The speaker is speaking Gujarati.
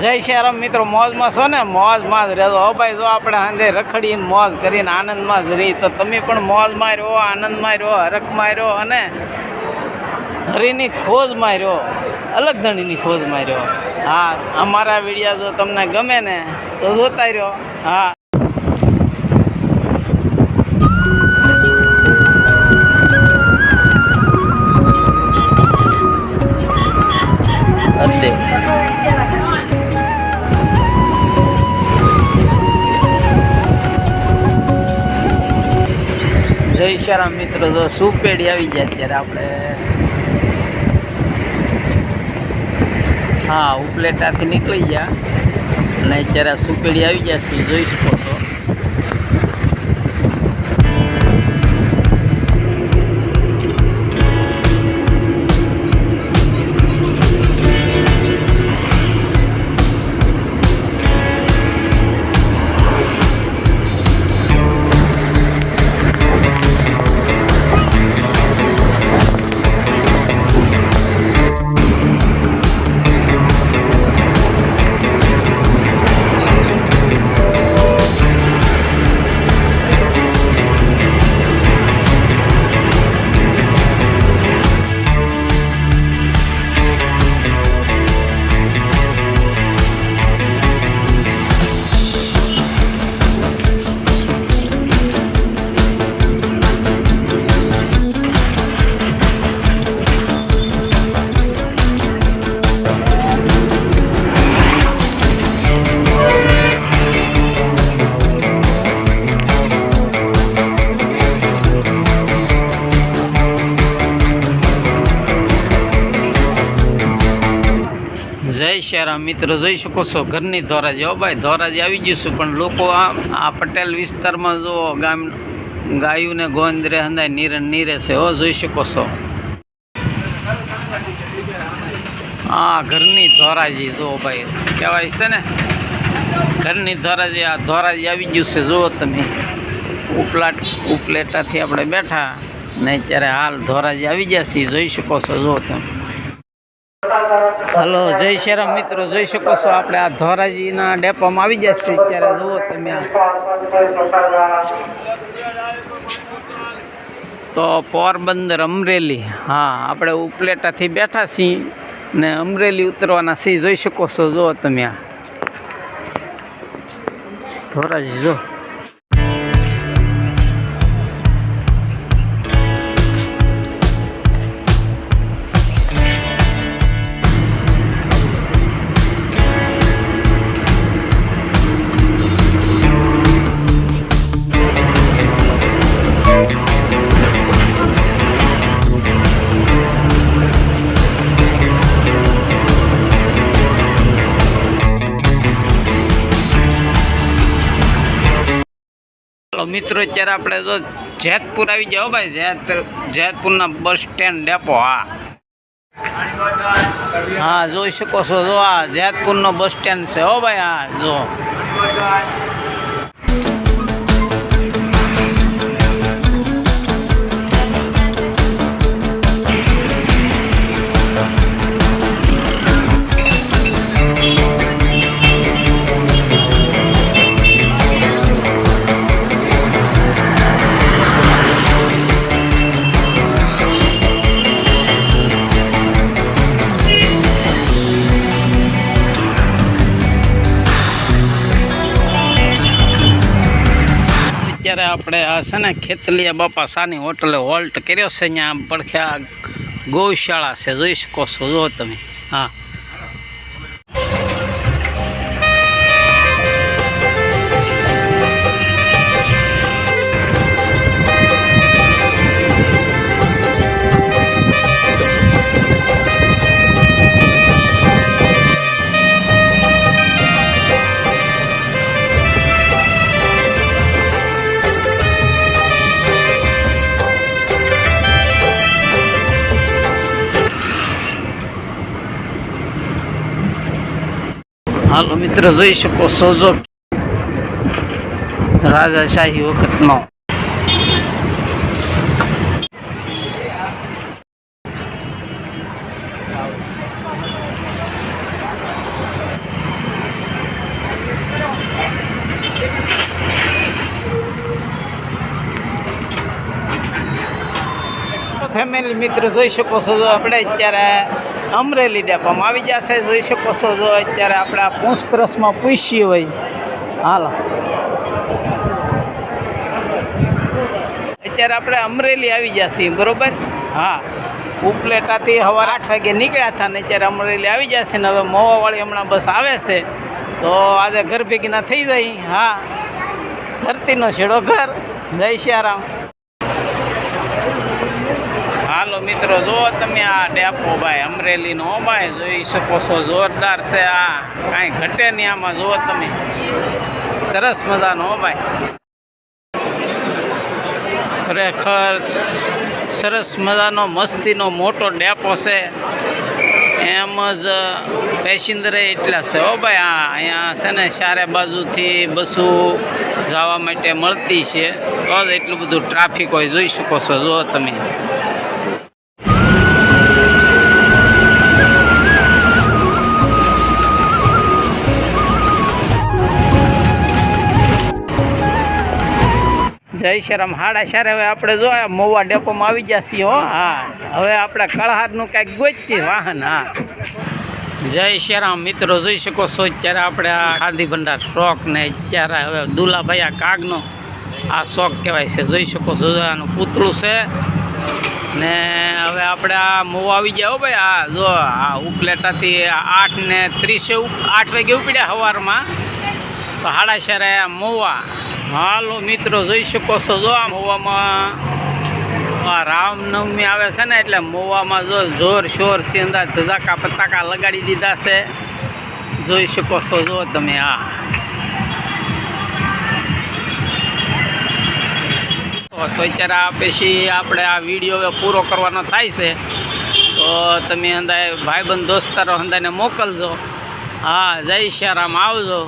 જય શ્યારામ મિત્રો, મોજમાં છો ને? મોજમાં જ રહેજો હો ભાઈ. જો આપણે સાંજે રખડીને મોજ કરીને આનંદમાં જ રહી, તો તમે પણ મોજમાં રહ્યો, આનંદમાં રહ્યો, હરખમાં રહ્યો અને હરીની ખોજમાં રહ્યો, અલગ ધણીની ખોજમાં રહ્યો. હા, અમારા વિડીયો જો તમને ગમે ને તો જોતા રહ્યો. હા. જય શ્યારામ મિત્રો, જો સુપેડી આવી જાય અત્યારે આપણે. હા, ઉપલેટાથી નીકળી ગયા અને અત્યારે સુપેડી આવી ગયા છે, જોઈ શકો છો. જય શ્યારામ મિત્રો, જોઈ શકો છો ઘરની ધોરાજી. હો ભાઈ, ધોરાજી આવી જઈશું, પણ લોકો આ પટેલ વિસ્તારમાં જો ગાયું ને ગોંદરે હંધાય નીરે છે. હો, જોઈ શકો છો. હા, ઘરની ધોરાજી જો ભાઈ કહેવાય છે ને, ઘરની ધોરાજી. આ ધોરાજી આવી ગયું છે, જુઓ તમે. ઉપલેટાથી આપણે બેઠા ને અત્યારે હાલ ધોરાજી આવી ગયા છીએ, જોઈ શકો છો. જુઓ તમે. હલો, જય શ્યારામ મિત્રો, જોઈ શકો છો આપણે આ ધોરાજીના ડેપોમાં આવી જશે અત્યારે. જુઓ તમે. તો પોરબંદર અમરેલી, હા, આપણે ઉપલેટાથી બેઠા છીએ ને અમરેલી ઉતરવાના છીએ, જોઈ શકો છો. જુઓ તમે આ ધોરાજી જો. મિત્રો, અત્યારે આપણે જો જેતપુર આવી જાઓ ભાઈ. જેતપુરના બસ સ્ટેન્ડ ડેપો. હા, જોઈ શકો છો. જો આ જેતપુરનો બસ સ્ટેન્ડ છે. હો ભાઈ, હા જો. અત્યારે આપણે આ છે ને ખેતલિયા બાપા સાની હોટલે હોલ્ટ કર્યો છે. અહીંયા પડખે આ ગૌશાળા છે, જોઈ શકો છો. જો તમે. હા, હાલો મિત્રો, જોઈ શકો છો. જો રાજાશાહી વખતનો ફેમિલી મિત્રો જોઈ શકો છો જો આપણે અત્યારે અમરેલી ડેપોમાં આવી જશે જોઈ શકો છો જો અત્યારે આપણે આ પૂછપરછમાં પૂછીએ હોય હાલો અત્યારે આપણે અમરેલી આવી જશે બરોબર હા ઉપલેટાથી સવારે 8 વાગે નીકળ્યા હતા ને અત્યારે અમરેલી આવી જશે ને હવે મોવાવાળી હમણાં બસ આવે છે તો આજે ઘર ભેગીના થઈ જાય હા ધરતીનો છેડો ઘર જય શ્યારામ હાલો મિત્રો જો તમે આ ડેપો ભાઈ અમરેલીનો ભાઈ જોઈ શકો છો જોરદાર છે આ કાંઈ ઘટે નહીં આમાં જુઓ તમે સરસ મજાનો ભાઈ ખરેખર સરસ મજાનો મસ્તીનો મોટો ડેપો છે એમ જ પેસેન્જરે એટલા છે હો ભાઈ અહીંયા છે ને ચારે બાજુથી બસો જવા માટે મળતી છે તો જ એટલું બધું ટ્રાફિક હોય જોઈ શકો છો જુઓ તમે જય શ્રીરામ 4:30 હવે આપણે જો મોવા ડેપોમાં આવી ગયા છીએ હો હા હવે આપણે કળહારનું કાંઈક ગોચતી વાહન હા જય શ્રીરામ મિત્રો જોઈ શકો છો અત્યારે આપણે આ ખાદી ભંડાર શોખ ને અત્યારે હવે દુલાભાઈ આ કાગનો આ શોખ કહેવાય છે જોઈ શકો છો આનું પૂતળું છે ને હવે આપણે આ મોવા આવી ગયા હો ભાઈ આ જો આ ઉપલેટાથી 8:30 8 વાગે ઉપડ્યા સવારમાં તો 4:30 મોવા હાલો મિત્રો જોઈ શકો છો જો આ મોવામાં આ રામનવમી આવે છે ને એટલે મોવામાં જો જોર શોર સિંદા ધજાકા પતાકા લગાડી દીધા છે જોઈ શકો છો જો તમે આ તો અત્યારે આ પછી આપણે આ વિડીયો હવે પૂરો કરવાનો થાય છે તો તમે અંદાય ભાઈબંધ દોસ્તારો અંદાને મોકલજો હા જય શ્યારામ આવજો